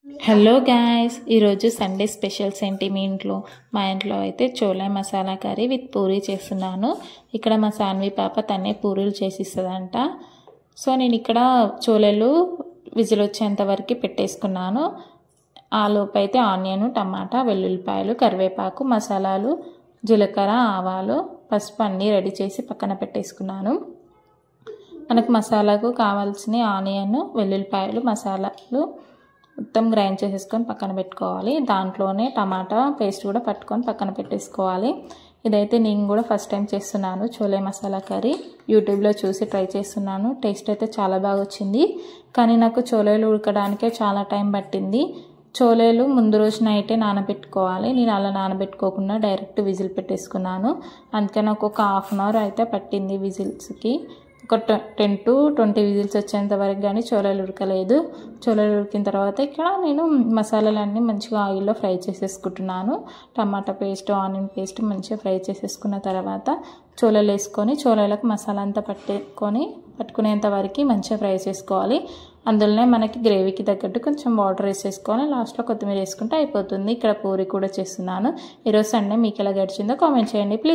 Hello guys, ఈరోజు Sunday specials ఏంటి మీ ఇంట్లో? మా ఇంట్లో అయితే చోలే మసాలా కర్రీ విత్ పూరీ చేస్తున్నాను. ఇక్కడ మా సాన్వి పాప తనే పూరీలు చేసిస్తుందంట. సో నేను ఇక్కడ చోలేలు విజిల్ వచ్చేంత వరకు పెట్టేసుకున్నాను. ఆ లోపు అయితే ఆనియన్, టమాటా, వెల్లుల్లిపాయలు, కరివేపాకు, మసాలాలు, జీలకర్ర, ఆవాలు, పసుపు అన్నీ రెడీ చేసి పక్కన పెట్టేసుకున్నాను. మనకు మసాలాకు కావాల్సిన ఆనియన్, వెల్లుల్లిపాయలు, మసాలాలు మొత్తం గ్రైండ్ చేసేసుకొని పక్కన పెట్టుకోవాలి. దాంట్లోనే టమాటా పేస్ట్ కూడా పట్టుకొని పక్కన పెట్టేసుకోవాలి. ఇదైతే నేను కూడా ఫస్ట్ టైం చేస్తున్నాను చోలే మసాలా కర్రీ. యూట్యూబ్లో చూసి ట్రై చేస్తున్నాను. టేస్ట్ అయితే చాలా బాగా వచ్చింది. కానీ నాకు చోలేలు ఉడకడానికే చాలా టైం పట్టింది. చోలేలు ముందు రోజు నైటే నానబెట్టుకోవాలి. నేను అలా నానబెట్టుకోకుండా డైరెక్ట్ విజిల్ పెట్టేసుకున్నాను. అందుకే నాకు ఒక హాఫ్ అన్ అవర్ అయితే పట్టింది విజిల్స్కి. ఒక 10 to 20 విజిల్స్ వచ్చేంత వరకు కానీ చోలేలు ఉడకలేదు. చోలేలు ఉడికిన తర్వాత ఇక్కడ నేను మసాలాలన్నీ మంచిగా ఆయిల్లో ఫ్రై చేసేసుకుంటున్నాను. టమాటా పేస్ట్, ఆనియన్ పేస్ట్ మంచిగా ఫ్రై చేసేసుకున్న తర్వాత చోలేలు వేసుకొని చోలేలకు మసాలా అంతా పట్టుకునేంత వరకు మంచిగా ఫ్రై చేసుకోవాలి. అందులోనే మనకి గ్రేవీకి తగ్గట్టు కొంచెం వాటర్ వేసేసుకొని లాస్ట్లో కొత్తిమీర వేసుకుంటే అయిపోతుంది. ఇక్కడ పూరి కూడా చేస్తున్నాను. ఈరోజు సండే మీకు ఎలా గడిచిందో కామెంట్ చేయండి ప్లీజ్.